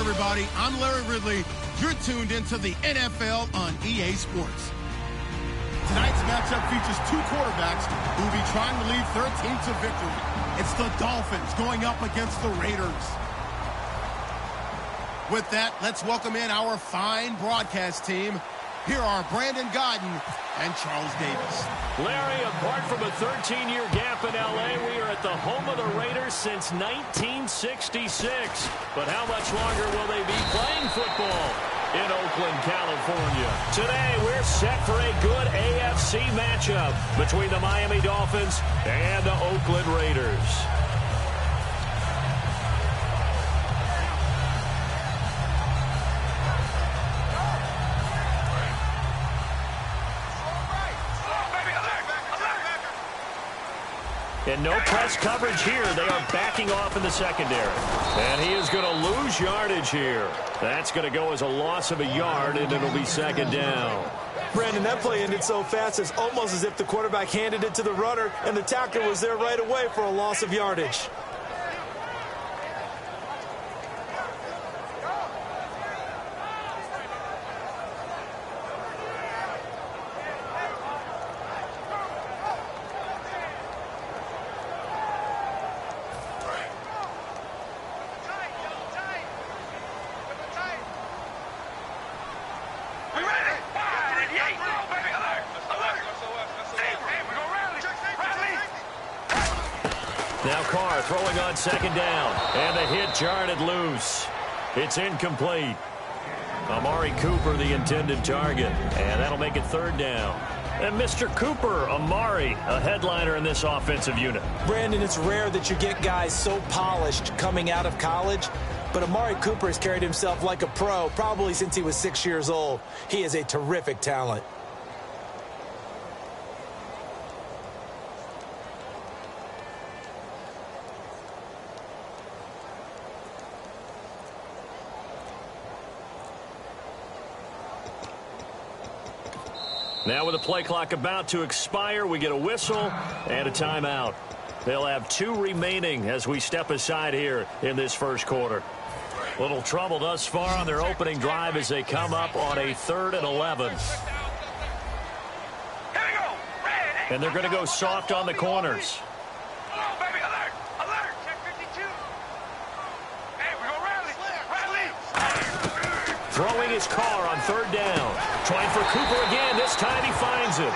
everybody. I'm Larry Ridley. You're tuned into the NFL on EA Sports. Tonight's matchup features two quarterbacks who will be trying to lead their team to victory. It's the Dolphins going up against the Raiders. With that, let's welcome in our fine broadcast team. Here are Brandon Godden and Charles Davis. Larry, apart from a 13-year gap in L.A., we are at the home of the Raiders since 1966. But how much longer will they be playing football in Oakland, California? Today, we're set for a good AFC matchup between the Miami Dolphins and the Oakland Raiders. And no press coverage here. They are backing off in the secondary. And he is going to lose yardage here. That's going to go as a loss of a yard, and it'll be second down. Brandon, that play ended so fast, it's almost as if the quarterback handed it to the runner, and the tackler was there right away for a loss of yardage. Now Carr throwing on second down. And the hit jarred loose. It's incomplete. Amari Cooper, the intended target. And that'll make it third down. And Mr. Cooper, Amari, a headliner in this offensive unit. Brandon, it's rare that you get guys so polished coming out of college. But Amari Cooper has carried himself like a pro probably since he was 6 years old. He is a terrific talent. Now with the play clock about to expire, we get a whistle and a timeout. They'll have two remaining as we step aside here in this first quarter. Little trouble thus far on their opening drive as they come up on a 3rd and 11. And they're going to go soft on the corners. Throwing his car on 3rd down. Trying for Cooper again. This time he finds it.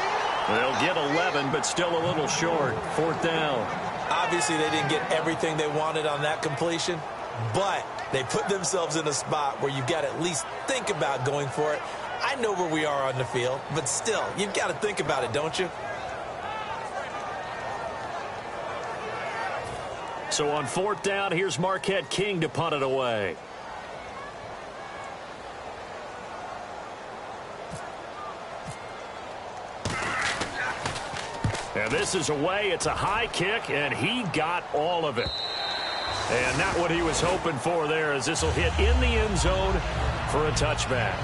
They'll get 11, but still a little short. 4th down. Obviously, they didn't get everything they wanted on that completion, but they put themselves in a spot where you've got to at least think about going for it. I know where we are on the field, but still, you've got to think about it, don't you? So on 4th down, here's Marquette King to punt it away. And this is away. It's a high kick, and he got all of it. And not what he was hoping for there, as this will hit in the end zone for a touchback.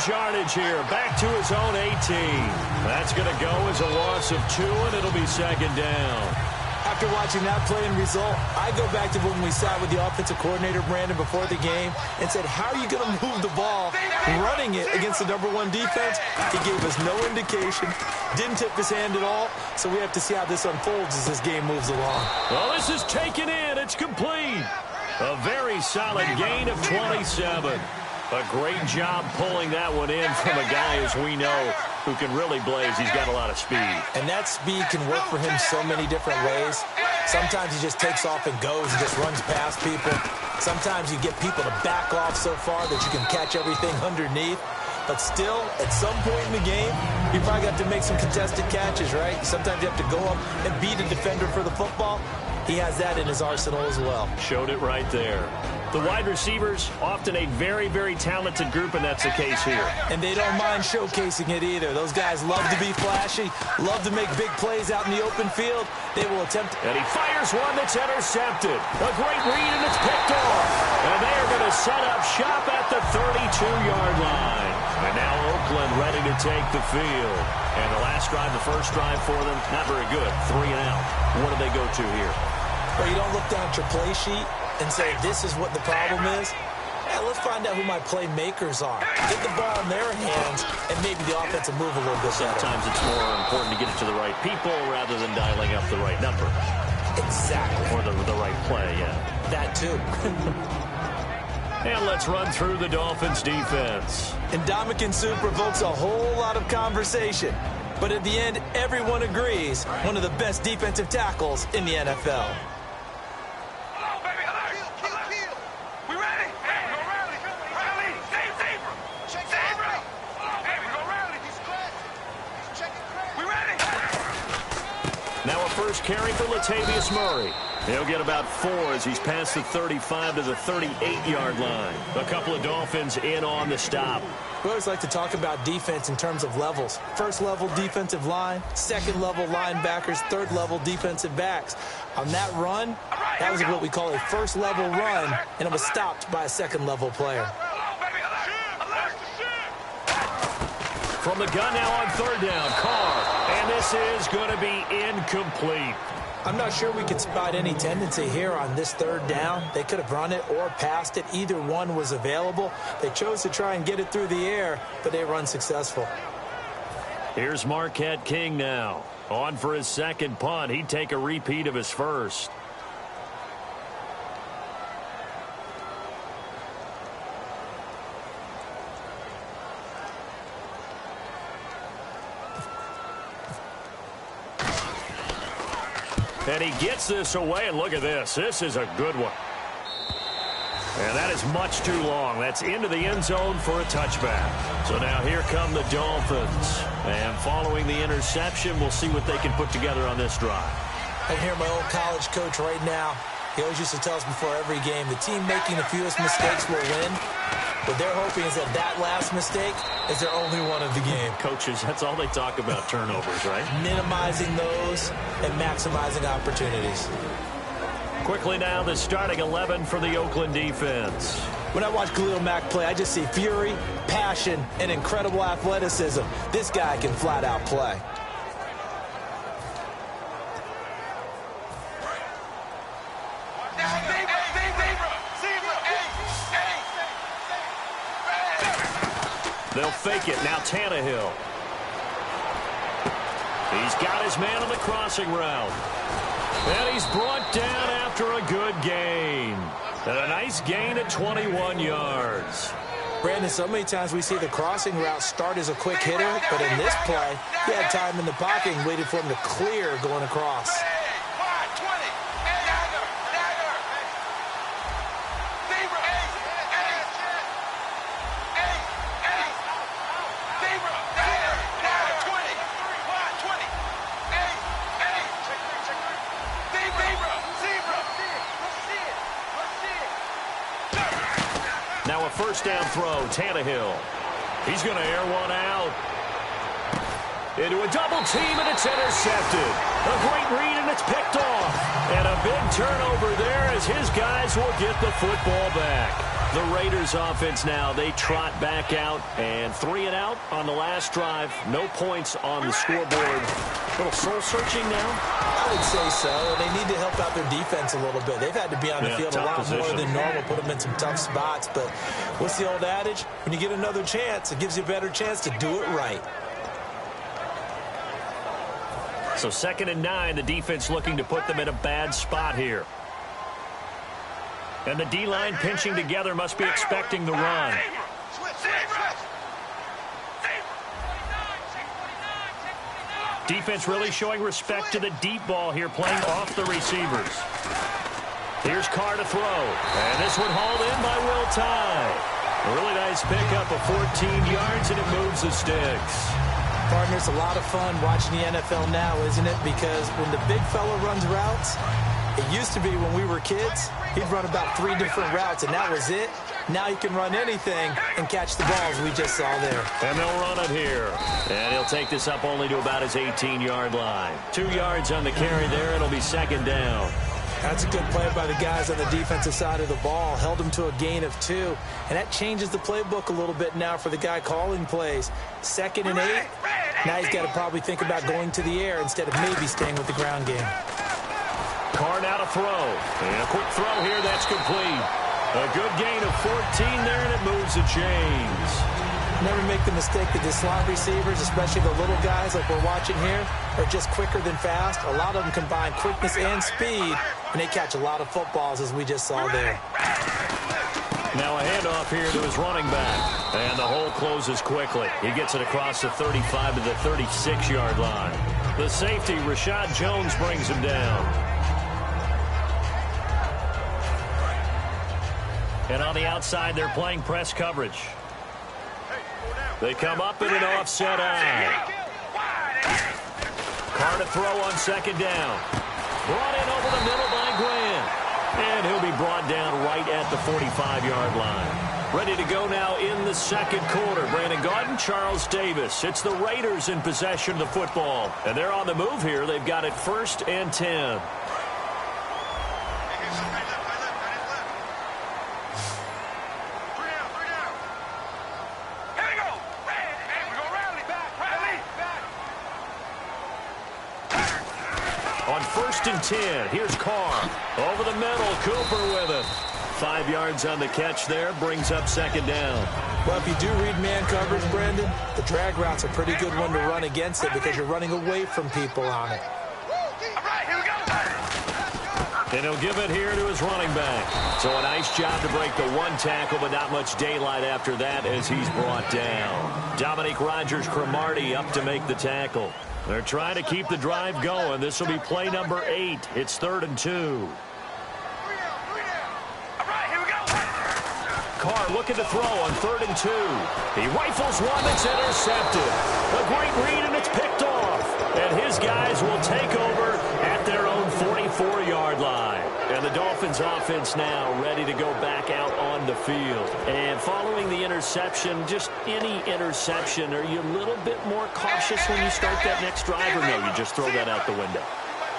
Yardage here, back to his own 18. That's going to go as a loss of 2, and it'll be second down. After watching that play and result, I go back to when we sat with the offensive coordinator, Brandon, before the game and said, how are you going to move the ball running it against the #1 defense? He gave us no indication, didn't tip his hand at all, so we have to see how this unfolds as this game moves along. Well, this is taken in. It's complete. A very solid gain of 27. A great job pulling that one in from a guy, as we know, who can really blaze. He's got a lot of speed. And that speed can work for him so many different ways. Sometimes he just takes off and goes and just runs past people. Sometimes you get people to back off so far that you can catch everything underneath. But still, at some point in the game, you probably have to make some contested catches, right? Sometimes you have to go up and beat a defender for the football. he has that in his arsenal as well. Showed it right there. The wide receivers, often a very, very talented group, and that's the case here. And they don't mind showcasing it either. Those guys love to be flashy, love to make big plays out in the open field. They will attempt. And he fires one that's intercepted. A great read, and it's picked off. And they are going to set up shop at the 32-yard line. And now Oakland ready to take the field. And the last drive, the first drive for them, not very good. 3 and out. What do they go to here? Well, you don't look down at your play sheet and say, this is what the problem is. Yeah, let's find out who my playmakers are. Get the ball in their hands, and maybe the offense will move a little bit better. Sometimes it's more important to get it to the right people rather than dialing up the right number. Exactly. Or the right play, yeah. That too. And let's run through the Dolphins' defense. Ndamukong Suh provokes a whole lot of conversation. But at the end, everyone agrees, one of the best defensive tackles in the NFL. Now a first carry for Latavius Murray. He'll get about 4 as he's past the 35 to the 38-yard line. A couple of Dolphins in on the stop. We always like to talk about defense in terms of levels. First-level defensive line, second-level linebackers, third-level defensive backs. On that run, that was what we call a first-level run, and it was stopped by a second-level player. From the gun now on third down, Carr. And this is going to be incomplete. I'm not sure we could spot any tendency here on this third down. They could have run it or passed it. Either one was available. They chose to try and get it through the air, but they were unsuccessful. Here's Marquette King now. On for his second punt. He'd take a repeat of his first. And he gets this away, and look at this. This is a good one. And that is much too long. That's into the end zone for a touchback. So now here come the Dolphins. And following the interception, we'll see what they can put together on this drive. I hear my old college coach right now. He always used to tell us before every game, the team making the fewest mistakes will win. What they're hoping is that last mistake is their only one of the game. Coaches, that's all they talk about, turnovers, right? Minimizing those and maximizing opportunities. Quickly now, the starting 11 for the Oakland defense. When I watch Khalil Mack play, I just see fury, passion, and incredible athleticism. This guy can flat out play. They'll fake it. Now Tannehill. He's got his man on the crossing route. And he's brought down after a good gain. And a nice gain at 21 yards. Brandon, so many times we see the crossing route start as a quick hitter, but in this play, he had time in the pocket and waited for him to clear going across. Now a first down throw, Tannehill. He's going to air one out. Into a double team, and it's intercepted. A great read, and it's picked off. And a big turnover there as his guys will get the football back. The Raiders offense now, they trot back out, and 3 and out on the last drive. No points on the scoreboard. A little soul-searching now? I would say so. They need to help out their defense a little bit. They've had to be on the field a lot more than normal, put them in some tough spots. But what's the old adage? When you get another chance, it gives you a better chance to do it right. So 2nd and 9, the defense looking to put them in a bad spot here. And the D-line pinching together, must be expecting the run. Defense really showing respect to the deep ball here, playing off the receivers. Here's Carr to throw. And this one hauled in by Will Tye. A really nice pickup of 14 yards, and it moves the sticks. Partner, it's a lot of fun watching the NFL now, isn't it? Because when the big fella runs routes, it used to be when we were kids, he'd run about 3 different routes, and that was it. Now he can run anything and catch the balls we just saw there. And they'll run it here. And he'll take this up only to about his 18-yard line. 2 yards on the carry there. It'll be second down. That's a good play by the guys on the defensive side of the ball. Held him to a gain of 2. And that changes the playbook a little bit now for the guy calling plays. 2nd and 8. Now he's got to probably think about going to the air instead of maybe staying with the ground game. Carr now to throw. And a quick throw here. That's complete. A good gain of 14 there, and it moves the chains. Never make the mistake that the slot receivers, especially the little guys like we're watching here, are just quicker than fast. A lot of them combine quickness and speed, and they catch a lot of footballs, as we just saw there. Now a handoff here to his running back, and the hole closes quickly. He gets it across the 35 to the 36-yard line. The safety, Rashad Jones, brings him down. And on the outside, they're playing press coverage. They come up in an offset eye. Carr to throw on second down. Brought in over the middle by Grant. And he'll be brought down right at the 45-yard line. Ready to go now in the second quarter. Brandon Gaudin, Charles Davis. It's the Raiders in possession of the football. And they're on the move here. They've got it 1st and 10. On 1st and 10, here's Carr. Over the middle, Cooper with it. 5 yards on the catch there, brings up second down. Well, if you do read man coverage, Brandon, the drag route's a pretty good one to run against it because you're running away from people on it. And he'll give it here to his running back. So a nice job to break the 1 tackle, but not much daylight after that as he's brought down. Dominique Rodgers-Cromartie up to make the tackle. They're trying to keep the drive going. This will be play number 8. It's 3rd and 2. Carr looking to throw on 3rd and 2. He rifles one that's intercepted. A great read, and it's picked off. And his guys will take over at their own 44-yard line. And the Dolphins offense now ready to go back out on the field. And following the interception, just any interception, are you a little bit more cautious when you start that next drive, or no, you just throw that out the window?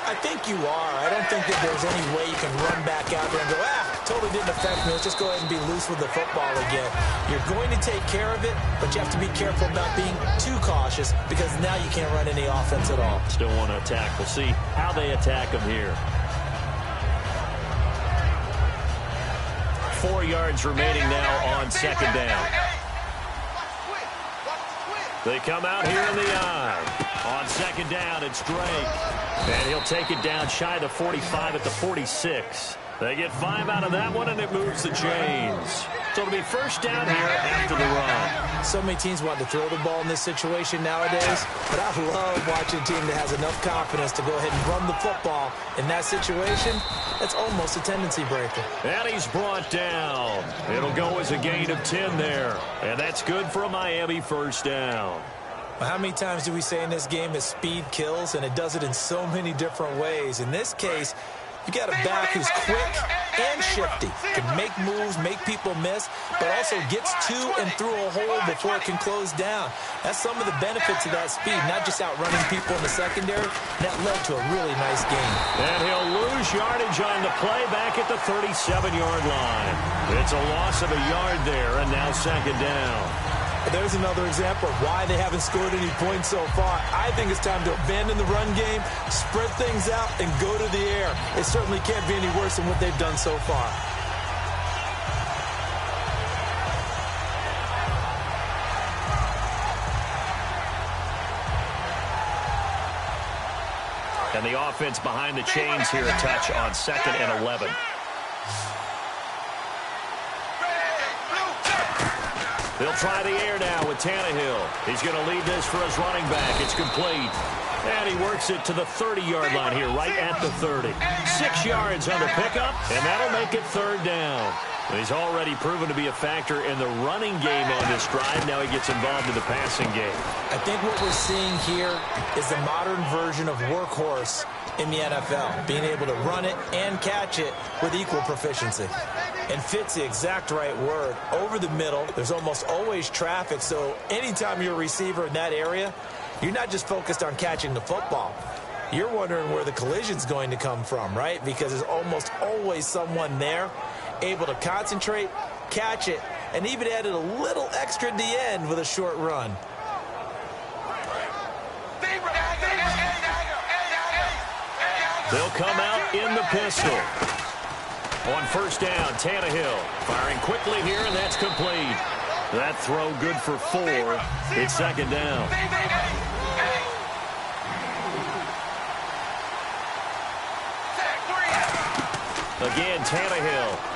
I think you are. I don't think that there's any way you can run back out there and go, totally didn't affect me. Let's just go ahead and be loose with the football again. You're going to take care of it, but you have to be careful about being too cautious because now you can't run any offense at all. Still want to attack. We'll see how they attack him here. 4 yards remaining now on second down. They come out here in the eye. On second down, it's Drake. And he'll take it down shy of the 45 at the 46. They get 5 out of that one, and it moves the chains. So it'll be first down here after the run. So many teams want to throw the ball in this situation nowadays, but I love watching a team that has enough confidence to go ahead and run the football. In that situation, that's almost a tendency breaker. And he's brought down. It'll go as a gain of 10 there. And that's good for a Miami first down. Well, how many times do we say in this game that speed kills, and it does it in so many different ways? In this case, you got a back who's quick and shifty, can make moves, make people miss, but also gets to and through a hole before it can close down. That's some of the benefits of that speed, not just outrunning people in the secondary. That led to a really nice game. And he'll lose yardage on the play back at the 37-yard line. It's a loss of a yard there, and now second down. There's another example of why they haven't scored any points so far. I think it's time to abandon the run game, spread things out, and go to the air. It certainly can't be any worse than what they've done so far. And the offense behind the chains here, a touch on 2nd and 11. They'll try the air now with Tannehill. He's going to lead this for his running back. It's complete. And he works it to the 30-yard line here, right at the 30. 6 yards on the pickup, and that'll make it third down. He's already proven to be a factor in the running game on this drive. Now he gets involved in the passing game. I think what we're seeing here is the modern version of workhorse in the NFL, being able to run it and catch it with equal proficiency. And fit's the exact right word. Over the middle, there's almost always traffic, so anytime you're a receiver in that area, you're not just focused on catching the football. You're wondering where the collision's going to come from, right? Because there's almost always someone there able to concentrate, catch it, and even added a little extra at the end with a short run. They'll come out in the pistol. On first down, Tannehill firing quickly here, and that's complete. That throw good for 4. It's second down. Again, Tannehill.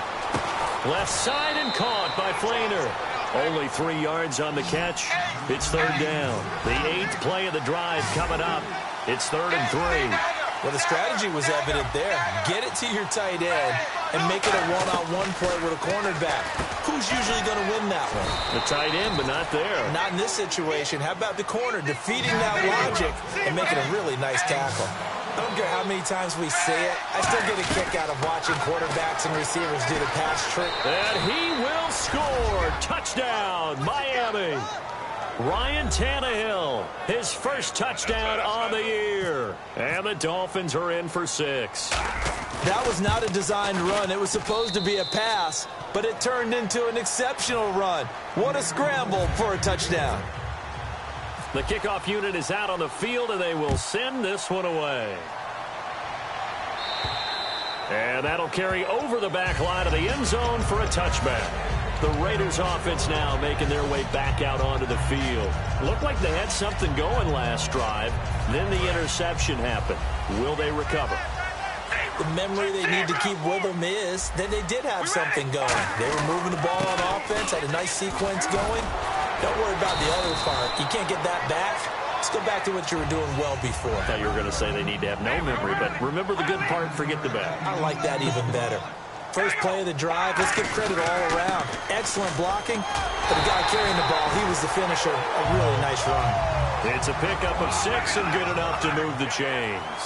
Left side and caught by Flainer. Only 3 yards on the catch. It's third down. The 8th play of the drive coming up. It's 3rd and 3. Well, the strategy was evident there. Get it to your tight end and make it a one-on-one play with a cornerback. Who's usually going to win that one? The tight end, but not there. Not in this situation. How about the corner defeating that logic and making a really nice tackle? I don't care how many times we say it. I still get a kick out of watching quarterbacks and receivers do the pass trick. And he will score. Touchdown, Miami. Ryan Tannehill, his first touchdown on the year. And the Dolphins are in for 6. That was not a designed run. It was supposed to be a pass, but it turned into an exceptional run. What a scramble for a touchdown. The kickoff unit is out on the field, and they will send this one away. And that'll carry over the back line of the end zone for a touchback. The Raiders offense now making their way back out onto the field. Looked like they had something going last drive. Then the interception happened. Will they recover? The memory they need to keep with them is that they did have something going. They were moving the ball on offense, had a nice sequence going. Don't worry about the other part. You can't get that back. Let's go back to what you were doing well before. I thought you were going to say they need to have no memory, but remember the good part, forget the bad. I like that even better. First play of the drive, let's give credit all around. Excellent blocking, but the guy carrying the ball, he was the finisher. A really nice run. It's a pickup of 6 and good enough to move the chains.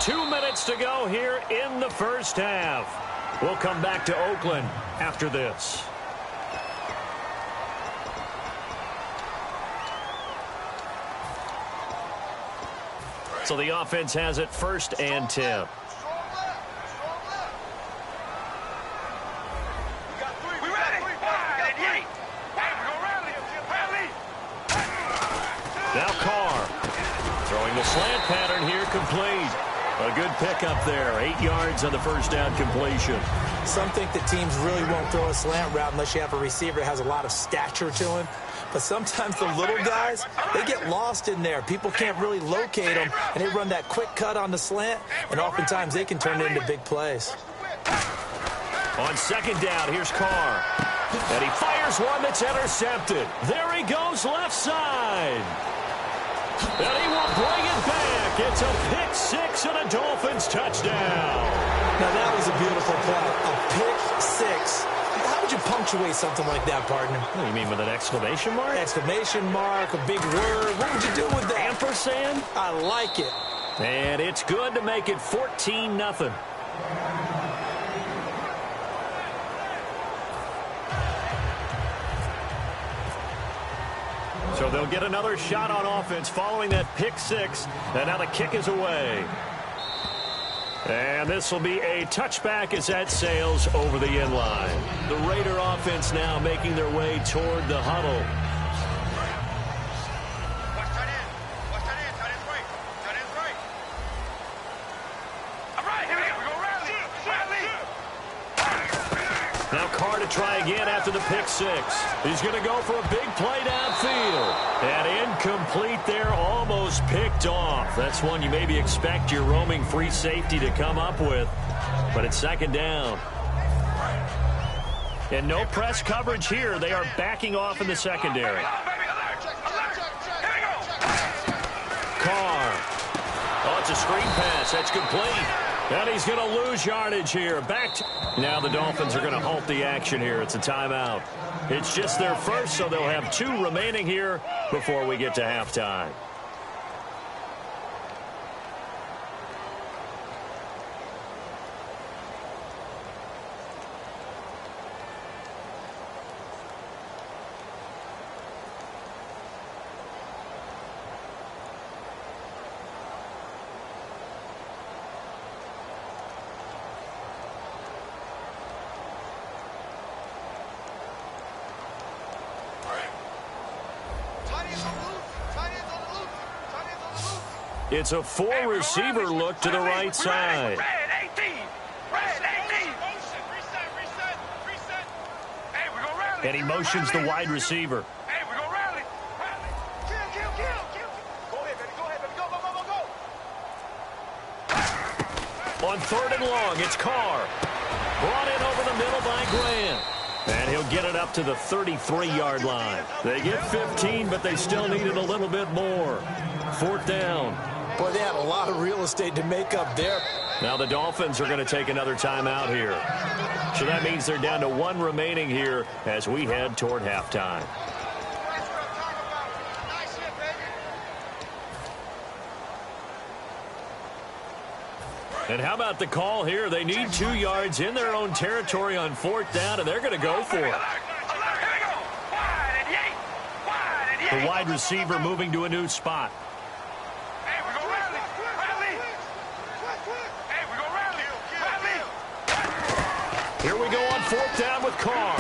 2 minutes to go here in the first half. We'll come back to Oakland after this. So the offense has it 1st and 10. Now Carr throwing the slant pattern here, complete. A good pickup there. 8 yards on the first down completion. Some think that teams really won't throw a slant route unless you have a receiver that has a lot of stature to him. But sometimes the little guys, they get lost in there. People can't really locate them, and they run that quick cut on the slant, and oftentimes they can turn it into big plays. On second down, here's Carr. And he fires one that's intercepted. There he goes left side. And he will bring it back. It's a pick 6 and a Dolphins touchdown. Now that was a beautiful play. A pick 6. How would you punctuate something like that, partner? What do you mean, with an exclamation mark? Exclamation mark, a big word. What would you do with that? Ampersand? I like it. And it's good to make it 14-0. So they'll get another shot on offense following that pick 6. And now the kick is away. And this will be a touchback as that sails over the end line. The Raider offense now making their way toward the huddle. Now Carr to try again after the pick 6. He's going to go for a big play downfield. And incomplete there, almost picked off. That's one you maybe expect your roaming free safety to come up with. But it's second down. And no press coverage here. They are backing off in the secondary. Carr. Oh, it's a screen pass. That's complete. And he's going to lose yardage here. Now the Dolphins are going to halt the action here. It's a timeout. It's just their first, so they'll have 2 remaining here before we get to halftime. It's a 4-receiver look to the right side. And he motions the wide receiver. On 3rd and long, it's Carr. Brought in over the middle by Grant. And he'll get it up to the 33-yard line. They get 15, but they still needed a little bit more. 4th down. Boy, they had a lot of real estate to make up there. Now the Dolphins are going to take another timeout here. So that means they're down to 1 remaining here as we head toward halftime. And how about the call here? They need 2 yards in their own territory on 4th down, and they're going to go for it. The wide receiver moving to a new spot. Here we go on 4th down with Carr.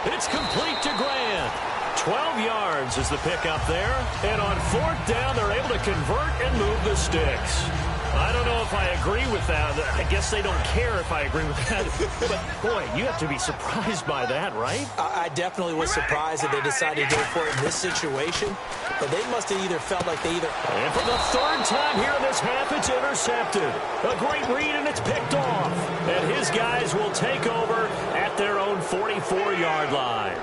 It's complete to Grant. 12 yards is the pickup there. And on 4th down, they're able to convert and move the sticks. I don't know if I agree with that. I guess they don't care if I agree with that. But, boy, you have to be surprised by that, right? I definitely was surprised that they decided to go for it in this situation. But they must have either felt like they either... And for the 3rd time here in this half, it's intercepted. A great read, and it's picked off. And his guys will take over at their own 44-yard line.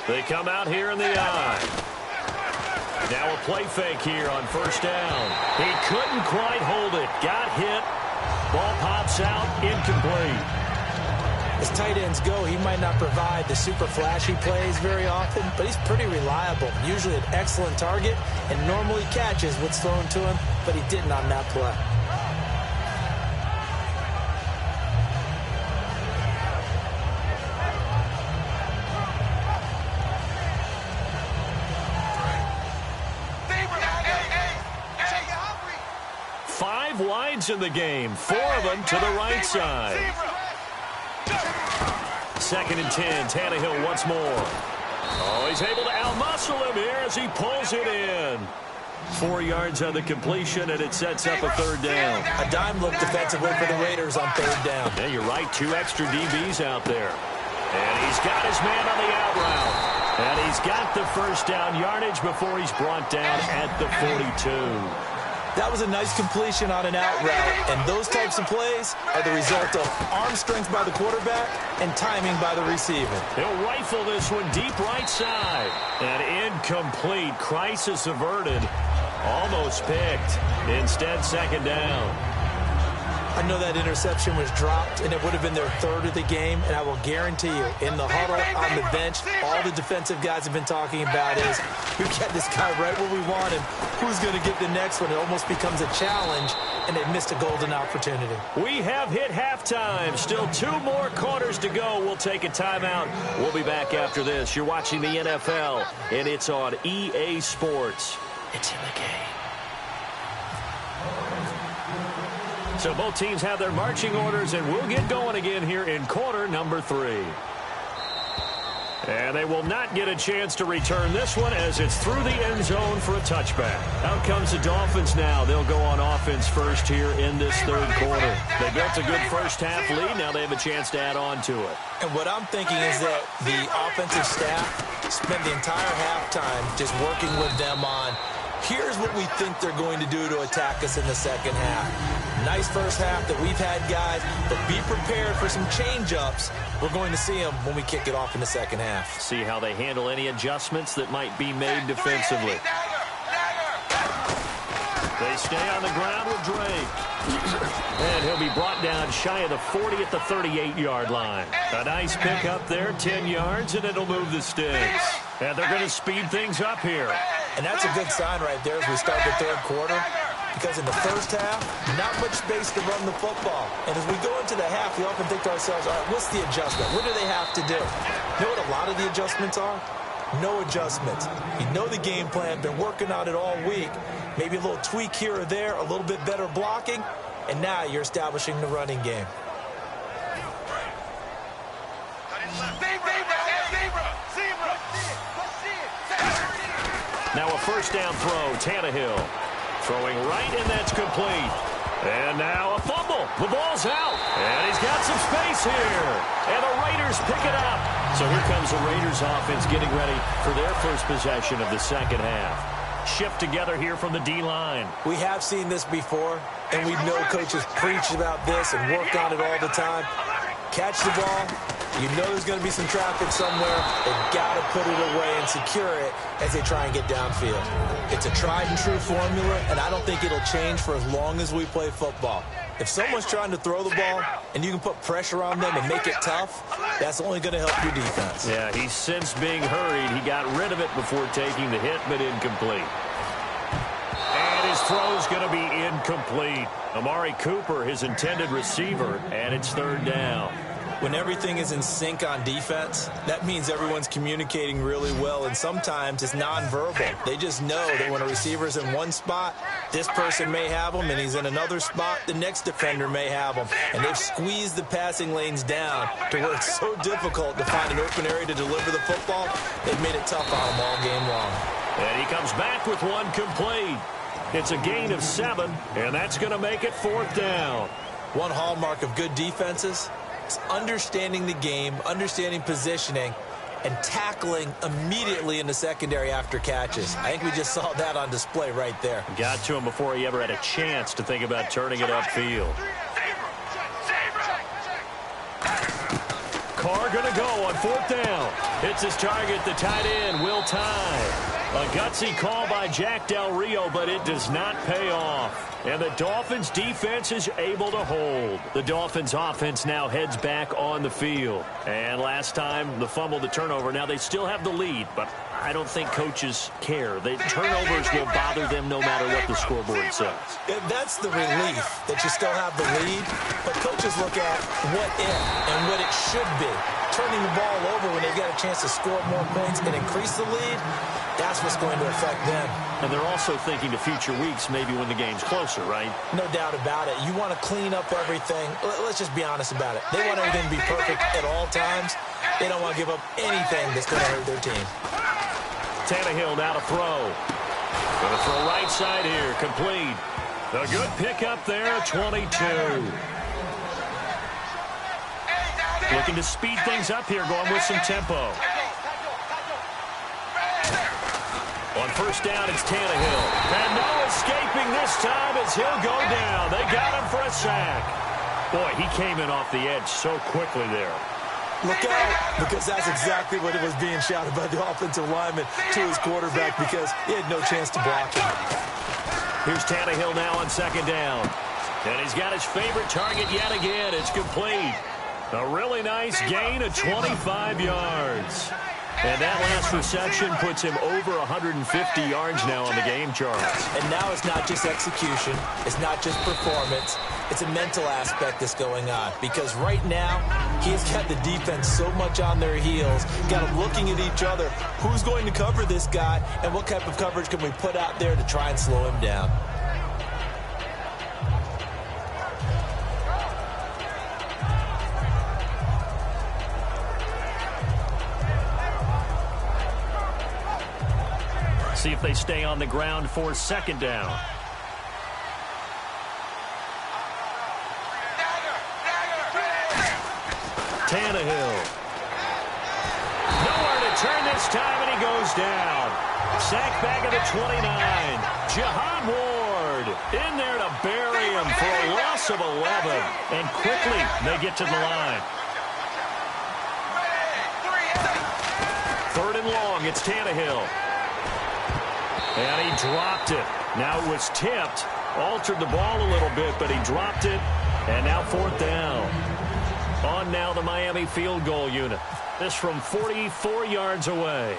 They come out here in the eye. Now a play fake here on 1st down. He couldn't quite hold it. Got hit. Ball pops out. Incomplete. As tight ends go, he might not provide the super flashy plays very often, but he's pretty reliable. Usually an excellent target and normally catches what's thrown to him, but he didn't on that play. Wides in the game, 4 of them to the right side. 2nd and 10, Tannehill once more. Oh, he's able to outmuscle him here as he pulls it in. 4 yards on the completion, and it sets up a 3rd down. A dime look defensively for the Raiders on 3rd down. Yeah, you're right, 2 extra DBs out there. And he's got his man on the out route. And he's got the 1st down yardage before he's brought down at the 42. That was a nice completion on an out route, and those types of plays are the result of arm strength by the quarterback and timing by the receiver. He'll rifle this one deep right side. And incomplete. Crisis averted. Almost picked. Instead, 2nd down. I know that interception was dropped, and it would have been their 3rd of the game, and I will guarantee you, in the huddle, on the bench, all the defensive guys have been talking about is, we got this guy right where we want him. Who's going to get the next one? It almost becomes a challenge, and they missed a golden opportunity. We have hit halftime. Still 2 more quarters to go. We'll take a timeout. We'll be back after this. You're watching the NFL, and it's on EA Sports. It's in the game. So both teams have their marching orders, and we'll get going again here in quarter number 3. And they will not get a chance to return this one as it's through the end zone for a touchback. Out comes the Dolphins now. They'll go on offense first here in this 3rd quarter. They built a good first half lead. Now they have a chance to add on to it. And what I'm thinking is that the offensive staff spent the entire halftime just working with them on Here's what we think they're going to do to attack us in the second half. Nice first half that we've had, guys, but be prepared for some change-ups. We're going to see them when we kick it off in the second half. See how they handle any adjustments that might be made defensively. They stay on the ground with Drake. And he'll be brought down shy of the 40 at the 38-yard line. A nice pick up there, 10 yards, and it'll move the sticks. And they're going to speed things up here. And that's a good sign right there as we start the third quarter. Because in the first half, not much space to run the football. And as we go into the half, we often think to ourselves, all right, what's the adjustment? What do they have to do? You know what a lot of the adjustments are? No adjustments. You know the game plan, been working on it all week. Maybe a little tweak here or there, a little bit better blocking, and now you're establishing the running game. Now a first down throw, Tannehill. Throwing right, and that's complete. And now a fumble. The ball's out. And he's got some space here. And the Raiders pick it up. So here comes the Raiders offense getting ready for their first possession of the second half. Shift together here from the D-line. We have seen this before, and we know coaches preach about this and work on it all the time. Catch the ball. You know there's going to be some traffic somewhere. They've got to put it away and secure it as they try and get downfield. It's a tried-and-true formula, and I don't think it'll change for as long as we play football. If someone's trying to throw the ball and you can put pressure on them and make it tough, that's only going to help your defense. Yeah, he's since being hurried. He got rid of it before taking the hit, but incomplete. And his throw's going to be incomplete. Amari Cooper, his intended receiver, and it's third down. When everything is in sync on defense, that means everyone's communicating really well, and sometimes it's nonverbal. They just know that when a receiver's in one spot, this person may have him, and he's in another spot, the next defender may have him. And they've squeezed the passing lanes down to where it's so difficult to find an open area to deliver the football. They've made it tough on them all game long. And he comes back with one complete. It's a gain of 7, and that's going to make it fourth down. One hallmark of good defenses is understanding the game, understanding positioning, and tackling immediately in the secondary after catches. I think we just saw that on display right there. Got to him before he ever had a chance to think about turning it upfield. Carr going to go on fourth down. It's his target, the tight end, Will Tye. A gutsy call by Jack Del Rio, but it does not pay off. And the Dolphins' defense is able to hold. The Dolphins' offense now heads back on the field. And last time, the fumble, the turnover. Now they still have the lead, but I don't think coaches care. The turnovers will bother them no matter what the scoreboard says. Yeah, that's the relief that you still have the lead. But coaches look at what if and what it should be. Turning the ball over when they've got a chance to score more points and increase the lead, that's what's going to affect them. And they're also thinking to future weeks, maybe when the game's closer, right? No doubt about it. You want to clean up everything. Let's just be honest about it. They want everything to be perfect at all times. They don't want to give up anything that's going to hurt their team. Tannehill now to throw. Going to throw right side here. Complete. A good pickup there, 22. Looking to speed things up here, going with some tempo. On first down, it's Tannehill. And no escaping this time as he'll go down. They got him for a sack. Boy, he came in off the edge so quickly there. Look out, because that's exactly what it was being shouted by the offensive lineman to his quarterback, because he had no chance to block him. Here's Tannehill now on second down. And he's got his favorite target yet again. It's complete. A really nice gain of 25 yards. And that last reception puts him over 150 yards now on the game charts. And now it's not just execution. It's not just performance. It's a mental aspect that's going on. Because right now, he's got the defense so much on their heels. Got them looking at each other. Who's going to cover this guy? And what type of coverage can we put out there to try and slow him down? See if they stay on the ground for second down. Tannehill. Nowhere to turn this time, and he goes down. Sack back at the 29. Jihad Ward in there to bury him for a loss of 11. And quickly they get to the line. 3rd and long. It's Tannehill. And he dropped it. Now it was tipped. Altered the ball a little bit, but he dropped it. And now 4th down. On now the Miami field goal unit. This from 44 yards away.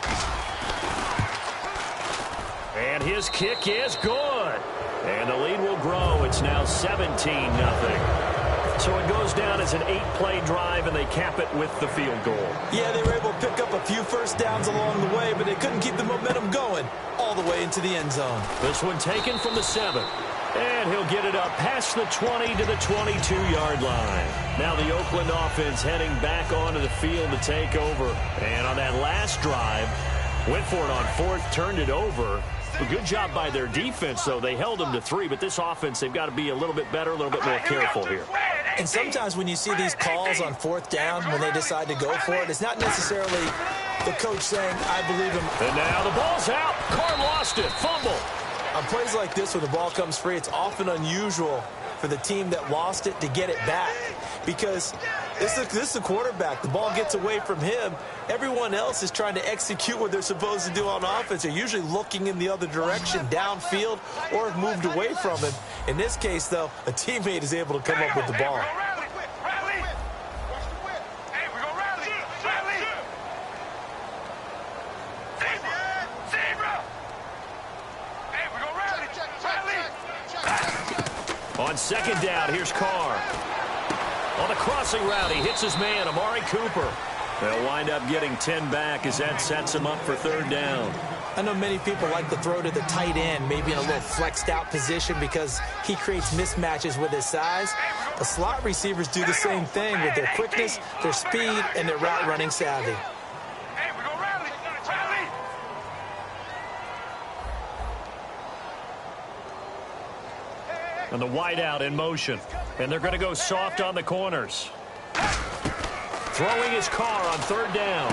And his kick is good. And the lead will grow. It's now 17-0. So it goes down as an 8-play drive, and they cap it with the field goal. Yeah, they were able to pick up a few first downs along the way, but they couldn't keep the momentum going all the way into the end zone. This one taken from the 7. And he'll get it up past the 20 to the 22-yard line. Now the Oakland offense heading back onto the field to take over. And on that last drive, went for it on 4th, turned it over. A good job by their defense, though. They held them to 3, but this offense, they've got to be a little bit better, a little bit more careful here. And sometimes when you see these calls on 4th down, when they decide to go for it, it's not necessarily the coach saying, I believe him. And now the ball's out. Carr lost it. Fumble. On plays like this where the ball comes free, it's often unusual for the team that lost it to get it back. Because this is the quarterback. The ball gets away from him. Everyone else is trying to execute what they're supposed to do on offense. They're usually looking in the other direction, downfield, or have moved away from him. In this case, though, a teammate is able to come up with the ball. On 2nd down, here's Carr. On the crossing route, he hits his man, Amari Cooper. They'll wind up getting 10 back as that sets him up for 3rd down. I know many people like to throw to the tight end, maybe in a little flexed out position because he creates mismatches with his size. The slot receivers do the same thing with their quickness, their speed, and their route running savvy. And the wideout in motion. And they're going to go soft on the corners. Throwing his Carr on 3rd down.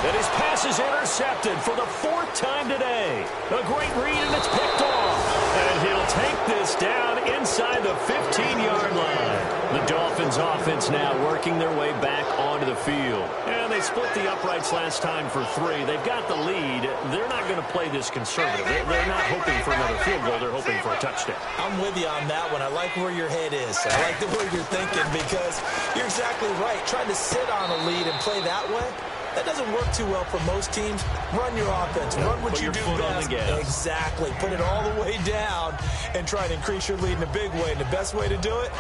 And his pass is intercepted for the 4th time today. A great read, and it's picked off. And he'll take this down inside the 15-yard line. The Dolphins offense now working their way back onto the field. And they split the uprights last time for 3. They've got the lead. They're not going to play this conservative. They're not hoping for another field goal. They're hoping for a touchdown. I'm with you on that one. I like where your head is. I like the way you're thinking because you're exactly right. Trying to sit on a lead and play that way, that doesn't work too well for most teams. Run your offense. Run what you do best. Exactly. Put it all the way down and try to increase your lead in a big way. And the best way to do it,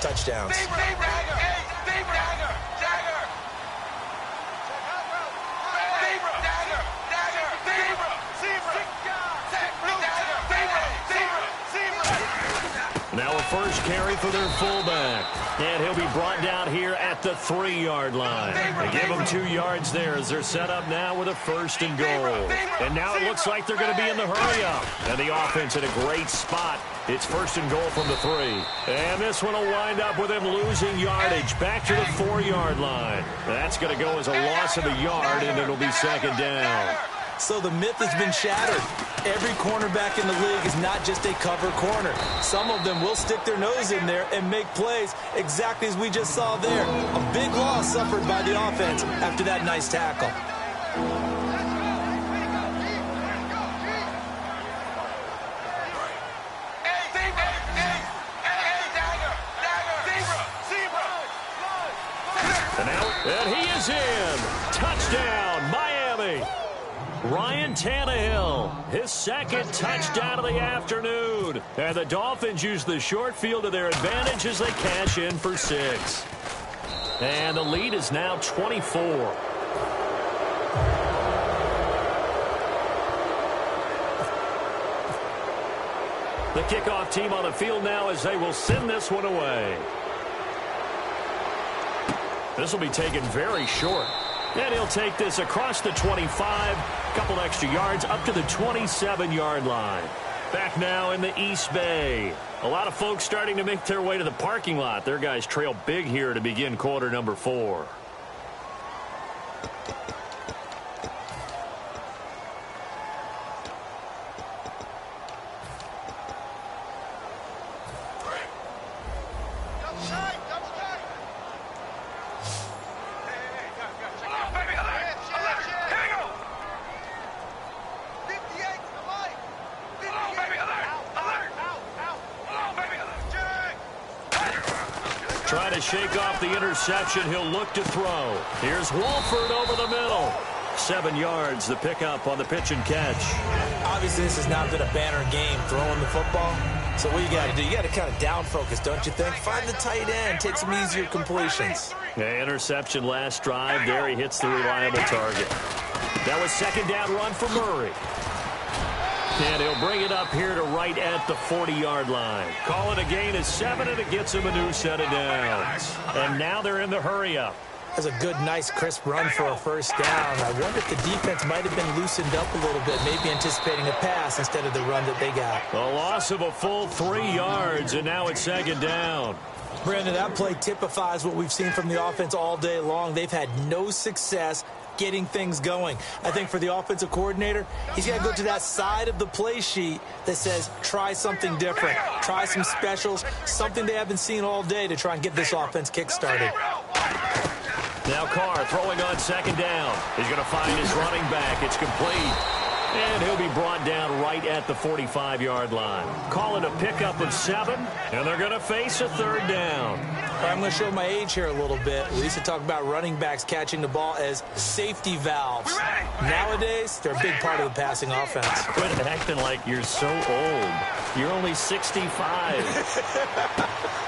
touchdowns. Now a first carry for their fullback. And he'll be brought down here at the 3-yard line. They give him 2 yards there as they're set up now with a 1st and goal. And now it looks like they're going to be in the hurry-up. And the offense in a great spot. It's 1st and goal from the 3. And this one will wind up with him losing yardage back to the 4-yard line. That's going to go as a loss of a yard, and it'll be 2nd down. So the myth has been shattered. Every cornerback in the league is not just a cover corner. Some of them will stick their nose in there and make plays exactly as we just saw there. A big loss suffered by the offense after that nice tackle. And he is in. Touchdown, Miami. Ryan Tannehill, his 2nd touchdown of the afternoon. And the Dolphins use the short field to their advantage as they cash in for 6. And the lead is now 24. The kickoff team on the field now as they will send this one away. This will be taken very short. And he'll take this across the 25, couple extra yards up to the 27-yard line. Back now in the East Bay. A lot of folks starting to make their way to the parking lot. Their guys trail big here to begin quarter number 4. shake off the interception. He'll look to throw. Here's Wolford over the middle. 7 yards, the pickup on the pitch and catch. Obviously, this has not been a banner game throwing the football. So what you got to do, you got to kind of down focus, don't you think? Find the tight end, take some easier completions. Yeah, interception last drive. There he hits the reliable target. That was second down run for Murray. And he'll bring it up here to right at the 40-yard line. Call it a gain of 7, and it gets him a new set of downs. And now they're in the hurry-up. That's a good, nice, crisp run for a first down. I wonder if the defense might have been loosened up a little bit, maybe anticipating a pass instead of the run that they got. A loss of a full 3 yards, and now it's second down. Brandon, that play typifies what we've seen from the offense all day long. They've had no success getting things going. I think for the offensive coordinator, he's got to go to that side of the play sheet that says try something different, try some specials, something they haven't seen all day to try and get this offense kick-started. Now Carr throwing on second down. He's going to find his running back. It's complete. And he'll be brought down right at the 45-yard line. Call it a pickup of 7, and they're going to face a third down. I'm going to show my age here a little bit. We used to talk about running backs catching the ball as safety valves. Nowadays, they're a big part of the passing offense. Quit acting like you're so old. You're only 65.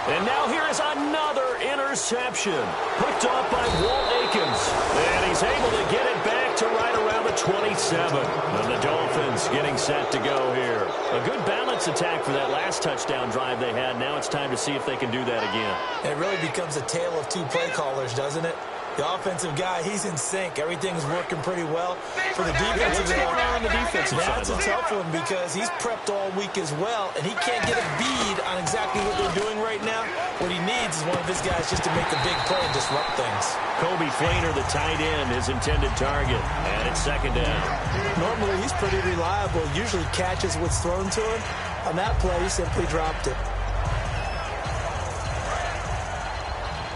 And now here is another interception. Hooked off by Walt Aikens. And he's able to get it back to right around the 27. And the Dolphins getting set to go here. A good balance attack for that last touchdown drive they had. Now it's time to see if they can do that again. And it really becomes a tale of two play callers, doesn't it? The offensive guy, he's in sync. Everything's working pretty well. For the defensive guy, what's going on the defensive side? That's a tough one because he's prepped all week as well, and he can't get a bead on exactly what they're doing right now. What he needs is one of his guys just to make a big play and disrupt things. Kobe Fleener, the tight end, his intended target, and it's second down. Normally, he's pretty reliable. Usually catches what's thrown to him. On that play, he simply dropped it.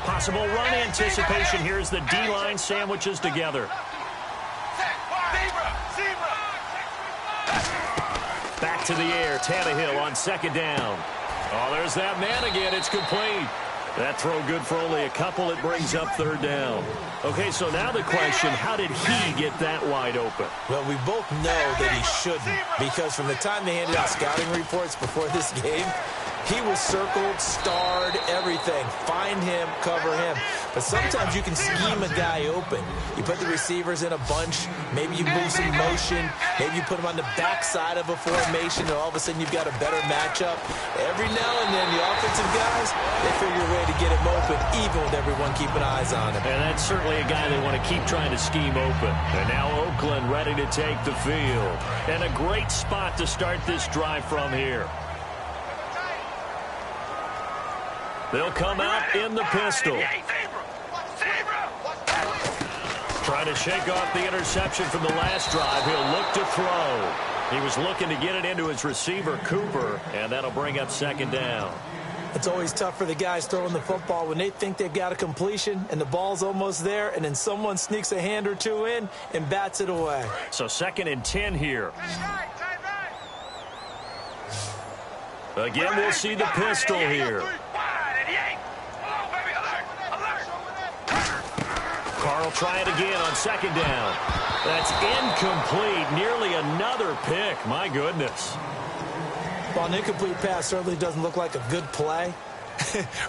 Possible run anticipation here as the D-line sandwiches together. Back to the air, Tannehill on second down. Oh, there's that man again. It's complete. That throw good for only a couple. It brings up third down. Okay, so now the question, how did he get that wide open? Well, we both know that he shouldn't, because from the time they handed out scouting reports before this game, he was circled, starred, everything. Find him, cover him. But sometimes you can scheme a guy open. You put the receivers in a bunch. Maybe you move some motion. Maybe you put him on the backside of a formation, and all of a sudden you've got a better matchup. Every now and then, the offensive guys, they figure a way to get him open, even with everyone keeping eyes on him. And that's certainly a guy they want to keep trying to scheme open. And now Oakland ready to take the field. And a great spot to start this drive from here. They'll come out in the pistol. Trying to shake off the interception from the last drive. He'll look to throw. He was looking to get it into his receiver, Cooper, and that'll bring up second down. It's always tough for the guys throwing the football when they think they've got a completion and the ball's almost there, and then someone sneaks a hand or two in and bats it away. So 2nd and 10 here. Again, we'll see the pistol here. Carl try it again on second down. That's incomplete. Nearly another pick. My goodness. Well, an incomplete pass certainly doesn't look like a good play.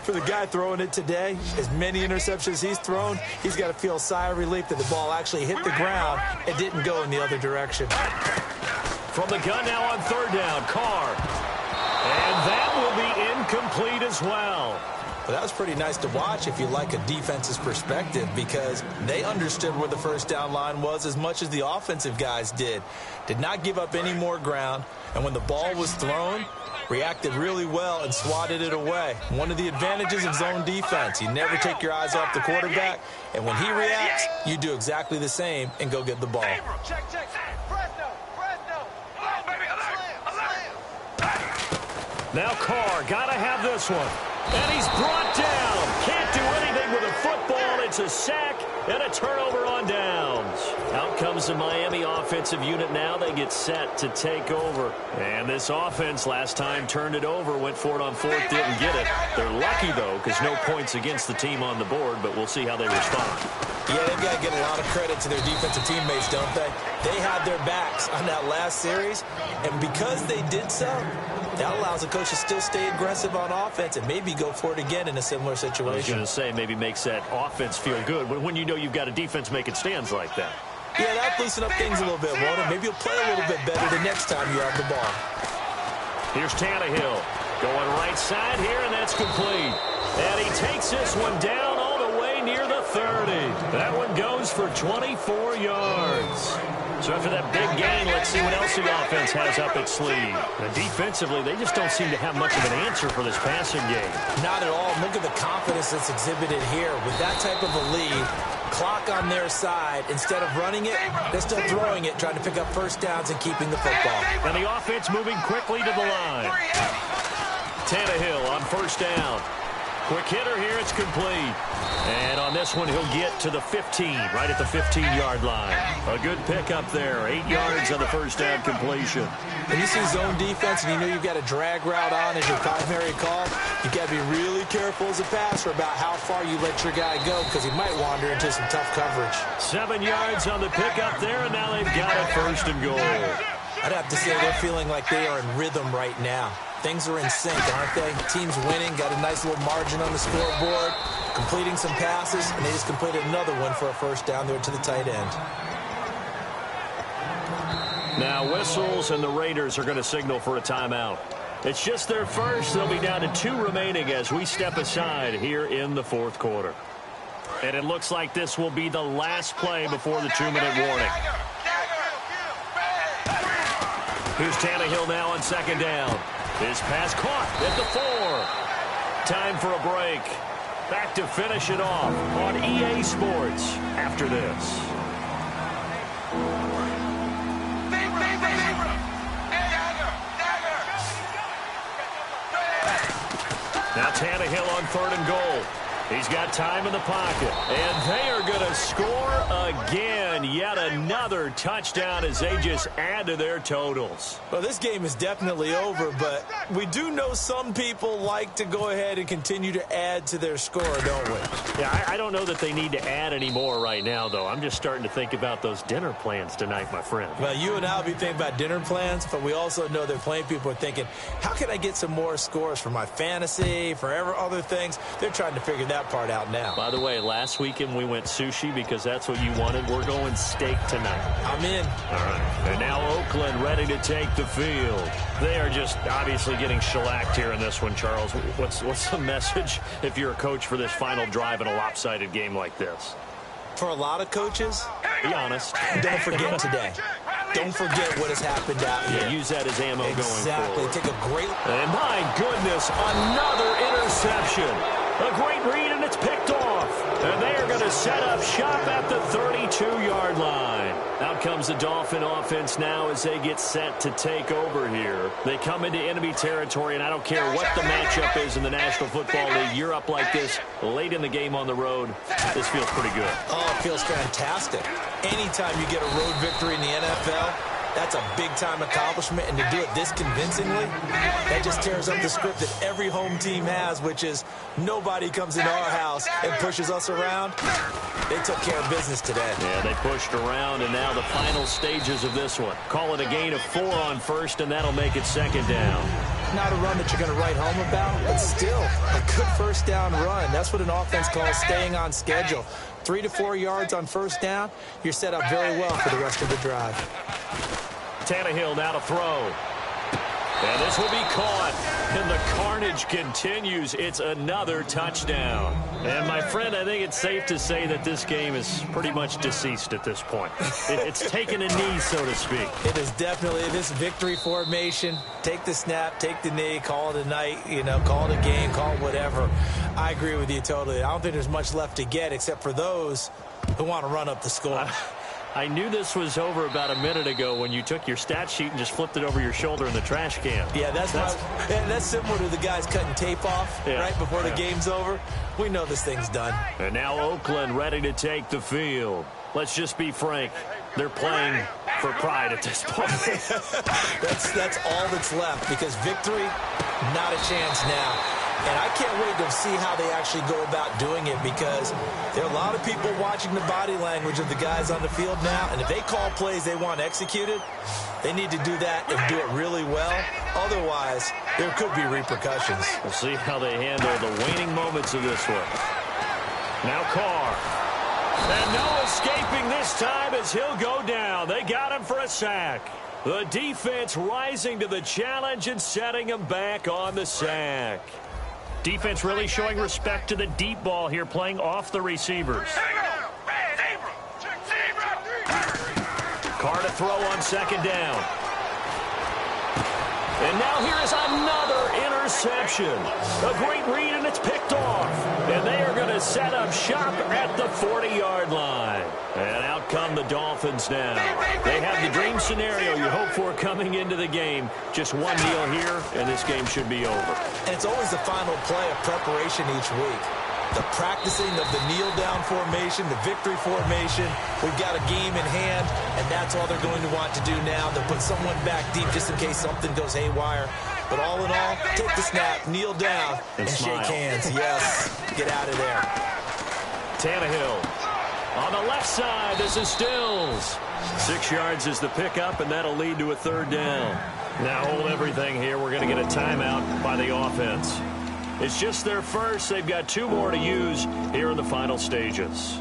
For the guy throwing it today, as many interceptions he's thrown, he's got to feel a sigh of relief that the ball actually hit the ground and didn't go in the other direction. From the gun now on third down, Carr. And that will be incomplete as well. But that was pretty nice to watch if you like a defense's perspective, because they understood where the first down line was as much as the offensive guys did. Did not give up any more ground, and when the ball was thrown, reacted really well and swatted it away. One of the advantages of zone defense, you never take your eyes off the quarterback, and when he reacts, you do exactly the same and go get the ball. Now Carr, gotta have this one. And he's brought down. Can't do anything with a football. It's a sack and a turnover on downs. Out comes comes the Miami offensive unit now. They get set to take over. And this offense last time turned it over, went for it on fourth, didn't get it. They're lucky, though, because no points against the team on the board, but we'll see how they respond. Yeah, they've got to give a lot of credit to their defensive teammates, don't they? They had their backs on that last series, and because they did so, that allows the coach to still stay aggressive on offense and maybe go for it again in a similar situation. I was going to say, maybe makes that offense feel good when you know you've got a defense making stands like that. Yeah, that'll loosen up things a little bit, won't it? Maybe you'll play a little bit better the next time you have the ball. Here's Tannehill going right side here, and that's complete. And he takes this one down all the way near the 30. That one goes for 24 yards. So after that big gain, let's see what else the offense has up its sleeve. And defensively, they just don't seem to have much of an answer for this passing game. Not at all. Look at the confidence that's exhibited here. With that type of a lead, clock on their side, instead of running it, they're still throwing it, trying to pick up first downs and keeping the football. And the offense moving quickly to the line. Tannehill on first down. Quick hitter here, it's complete. And on this one, he'll get to the 15, right at the 15-yard line. A good pickup there, 8 yards on the first down completion. When you see zone defense and you know you've got a drag route on as your primary call, you've got to be really careful as a passer about how far you let your guy go because he might wander into some tough coverage. 7 yards on the pickup there, and now they've got it first and goal. I'd have to say they're feeling like they are in rhythm right now. Things are in sync, aren't they? Team's winning, got a nice little margin on the scoreboard, completing some passes, and they just completed another one for a first down there to the tight end. Now whistles, and the Raiders are going to signal for a timeout. It's just their first. They'll be down to 2 remaining as we step aside here in the fourth quarter. And it looks like this will be the last play before the 2-minute warning. Here's Tannehill now on second down. His pass caught at the 4. Time for a break. Back to finish it off on EA Sports after this. Now Tannehill on third and goal. He's got time in the pocket. And they are going to score again. Yet another touchdown as they just add to their totals. Well, this game is definitely over, but we do know some people like to go ahead and continue to add to their score, don't we? Yeah, I don't know that they need to add any more right now, though. I'm just starting to think about those dinner plans tonight, my friend. Well, you and I will be thinking about dinner plans, but we also know that plenty of people are thinking, how can I get some more scores for my fantasy, for other things? They're trying to figure that part out now. By the way, last weekend we went sushi because that's what you wanted. We're going steak tonight. I'm in. All right. And now Oakland ready to take the field. They are just obviously getting shellacked here in this one, Charles. What's the message if you're a coach for this final drive in a lopsided game like this? For a lot of coaches, be honest. Don't forget today. Don't forget what has happened out here. Use that as ammo going forward. Exactly. Take a great... And my goodness, another interception. A great read, and it's picked off. And they are going to set up shop at the 32-yard line. Out comes the Dolphin offense now as they get set to take over here. They come into enemy territory, and I don't care what the matchup is in the National Football League. You're up like this late in the game on the road. This feels pretty good. Oh, it feels fantastic. Anytime you get a road victory in the NFL, that's a big-time accomplishment, and to do it this convincingly, that just tears up the script that every home team has, which is nobody comes into our house and pushes us around. They took care of business today. Yeah, they pushed around, and now the final stages of this one. Call it a gain of 4 on first, and that'll make it second down. Not a run that you're going to write home about, but still a good first down run. That's what an offense calls staying on schedule. 3 to 4 yards on first down, you're set up very well for the rest of the drive. Tannehill now to throw. And this will be caught. And the carnage continues. It's another touchdown. And, my friend, I think it's safe to say that this game is pretty much deceased at this point. It's taken a knee, so to speak. It is definitely this victory formation. Take the snap, take the knee, call it a night, call it a game, call it whatever. I agree with you totally. I don't think there's much left to get except for those who want to run up the score. I knew this was over about a minute ago when you took your stat sheet and just flipped it over your shoulder in the trash can. Yeah, that's similar to the guys cutting tape off right before the game's over. We know this thing's done. And now Oakland ready to take the field. Let's just be frank. They're playing for pride at this point. That's all that's left, because victory, not a chance now. And I can't wait to see how they actually go about doing it, because there are a lot of people watching the body language of the guys on the field now, and if they call plays they want executed, they need to do that and do it really well. Otherwise, there could be repercussions. We'll see how they handle the waning moments of this one. Now Carr. And no escaping this time as he'll go down. They got him for a sack. The defense rising to the challenge and setting him back on the sack. Defense really showing respect to the deep ball here, playing off the receivers. Carr to throw on second down. And now here is another interception. A great read, and it's picked off. And they are going to set up shop at the 40-yard line. And out come the Dolphins now. They have the dream scenario you hope for coming into the game. Just one kneel here, and this game should be over. And it's always the final play of preparation each week. The practicing of the kneel-down formation, the victory formation. We've got a game in hand, and that's all they're going to want to do now. They'll put someone back deep just in case something goes haywire. But all in all, take the snap, kneel down, and shake hands. Yes, get out of there. Tannehill on the left side. This is Stills. 6 yards is the pickup, and that'll lead to a third down. Now hold everything here. We're going to get a timeout by the offense. It's just their first. They've got 2 more to use here in the final stages.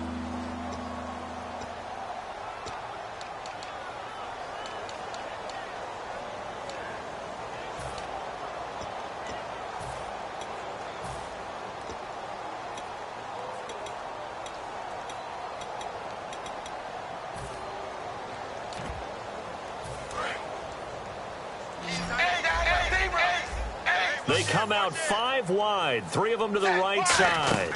They come out 5 wide, 3 of them to the right side.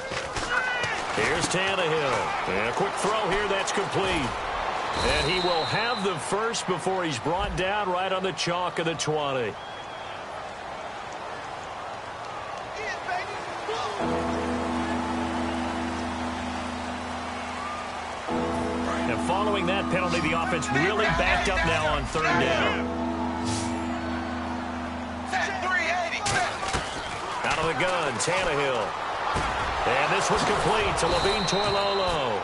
Here's Tannehill. And a quick throw here, that's complete. And he will have the first before he's brought down right on the chalk of the 20. And following that penalty, the offense really backed up now on third down. Out of the gun, Tannehill. And this was complete to Levine Toilolo.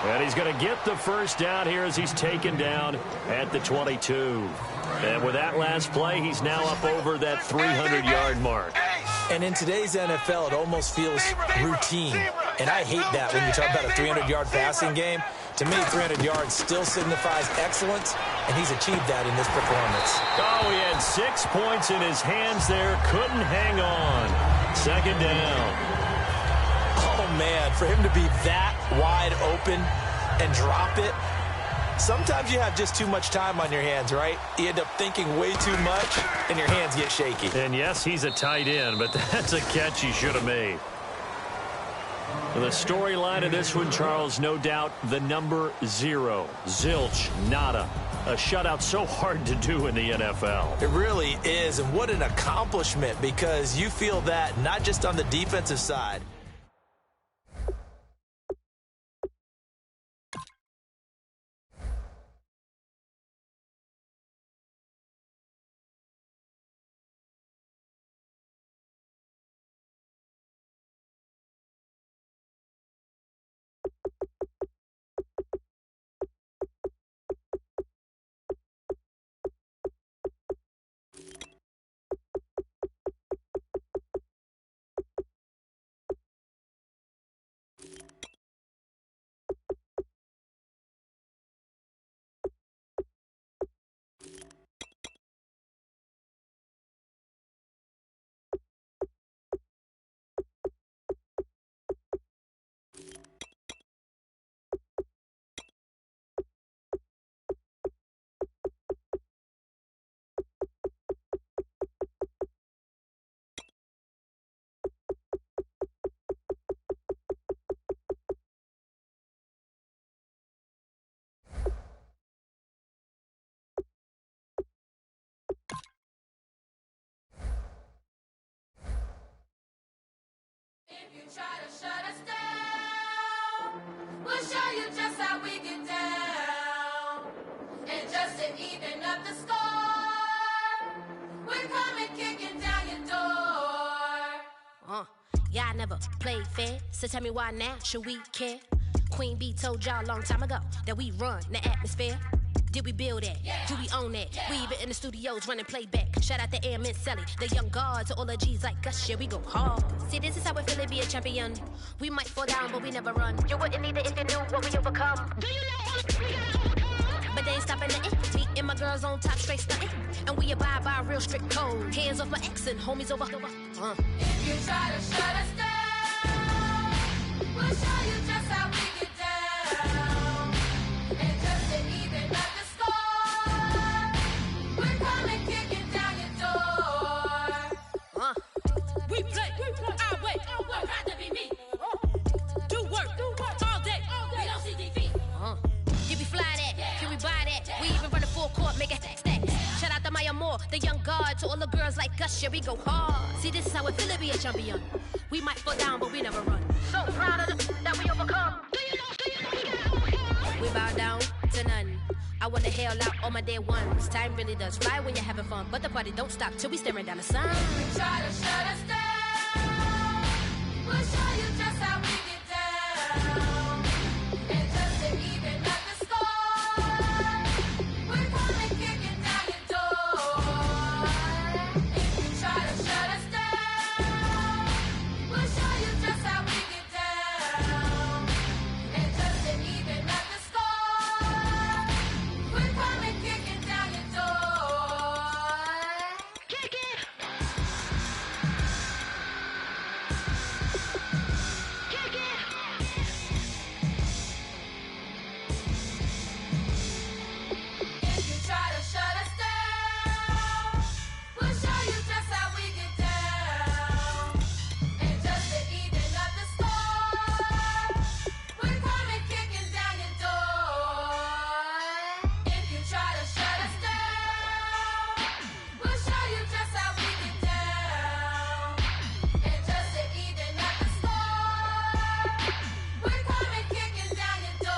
And he's going to get the first down here as he's taken down at the 22. And with that last play, he's now up over that 300-yard mark. And in today's NFL, it almost feels routine. And I hate that when you talk about a 300-yard passing game. To me, 300 yards still signifies excellence, and he's achieved that in this performance. Oh, he had 6 points in his hands there. Couldn't hang on. Second down. Oh, man, for him to be that wide open and drop it. Sometimes you have just too much time on your hands, right? You end up thinking way too much, and your hands get shaky. And, yes, he's a tight end, but that's a catch he should have made. The storyline of this one, Charles, no doubt the number 0. Zilch, nada. A shutout so hard to do in the NFL. It really is, and what an accomplishment, because you feel that not just on the defensive side. If you try to shut us down, we'll show you just how we get down. just to even up the score, we're coming kicking down your door. Y'all never played fair, so tell me why now should we care? Queen Bee told y'all a long time ago that we run the atmosphere. Did we build that? Yeah. Do we own that? Yeah. We even in the studios running playback. Shout out to Airman Sally, the young guard, to all the G's like us. Yeah, we go hard. See, this is how we feel to be a champion. We might fall down, but we never run. You wouldn't need it if you knew what we overcome. Do you know all we gotta overcome? But they ain't stopping nothing. Me and my girls on top straight stunting. And we abide by a real strict code. Hands off my ex and homies over. If you try to shut us down, we'll show you just how we get down. And just to even up the score, we're coming kicking down your door. We play our way. I'd rather be me. Do work all day. We don't see defeat. Can we fly that? Can we buy that? We even run the full court, make it stack. Shout out to Maya Moore, the young guard, to all the girls like us. Yeah, we go hard. See, this is how it feel to be a champion. We might fall down, but we never run. So proud of that we overcome. Do you know we gotta overcome? We bow down to none. I wanna hail out all my day ones. Time really does fly when you're having fun, but the party don't stop till we staring down the sun. If you try to shut us down, we'll show you just how we get down. And just to even up the score, we're coming kicking down your door. If you try to shut us down, we'll show you just how we get down. And just to even up the score, we're coming kicking down your door. Kick it! Kick it! If you try to shut us down, we'll show you just how we get down. And just to even up the score, we're coming kicking down your door. If you try to shut us down, we'll show you just how we get down. And just to even up the score, we're coming kicking down your door.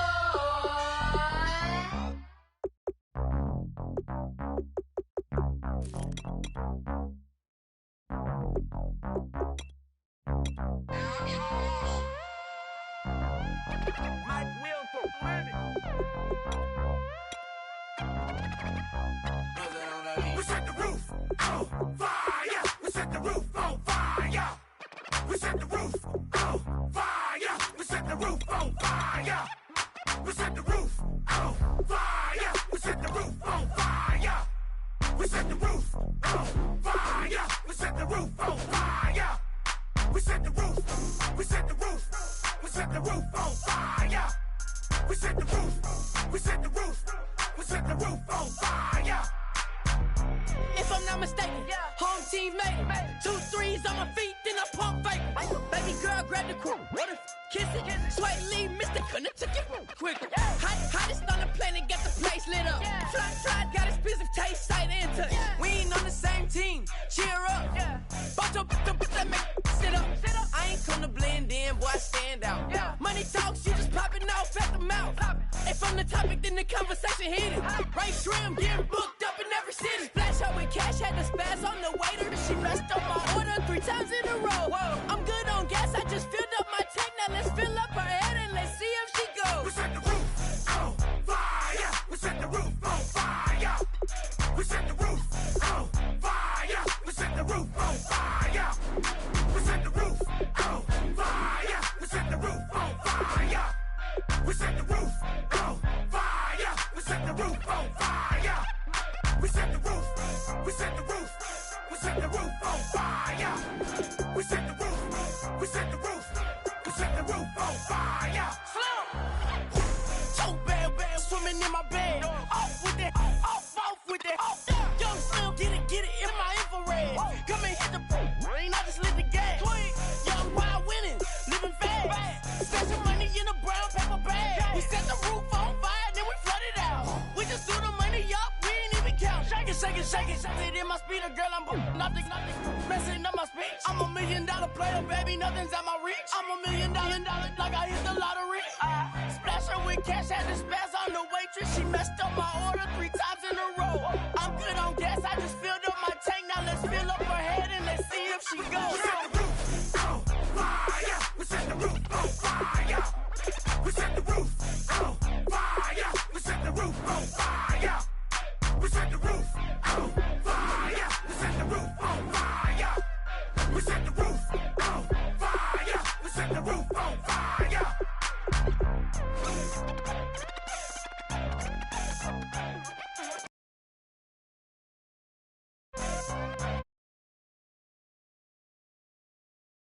We set the roof on fire. We set the roof on fire. We set the roof on fire. We set the roof on fire. We set the roof on fire. We set the roof on fire. We set the roof on fire. We set the roof on fire. We set the roof. We set the roof. We set the roof on fire. We set the roof. We set the roof. We set the roof on fire. If I'm not mistaken, home team made it. 2 3s on my feet, then I pump fake. Baby girl, grab the crew. Kiss it. Sway Lee, Mr. Couldn't took it quicker. Hottest on the planet, got the place lit up. Fly, got expensive taste, sight and touch. We ain't on the same team. Cheer up. Bunch of that make sit up. I ain't come to blend in, boy, I stand out. Money talks, you just popping off at the mouth. If I'm the topic, then the conversation hit it. Right shrimp, getting booked up in every city. Splash out with cash, had to spaz on the waiter. She messed up my order 3 times in a row. I'm good on gas, I just filled up my tank. Now let's fill up her head and let's see if she goes. We set the roof on fire. We set the roof on fire. We set the roof on fire. We set the roof on fire. We set the roof on fire. We set the roof on fire. We set the roof on fire. We set the roof on fire. We set the roof. We set the roof. We set the roof on fire. We set the roof. We set the roof. We set the roof on fire. So bad, swimming in my bed. Off with that, off with that. Young Slim, get it in my infrared. Come and hit the rain, I just lit the gas. Young wild winning, living fast. Special money in a brown paper bag. We set the roof on fire, then we flood it out. We just threw the money up, we ain't even count. Shake it, shake it, shake it. It in my speeder, girl, I'm nothing, messing up my speech. I'm $1 million player, baby, nothing's at my reach. I'm $1 million, like I hit the lottery. Splash her with cash, had to spaz on the waitress. She messed up my order 3 times in a Go!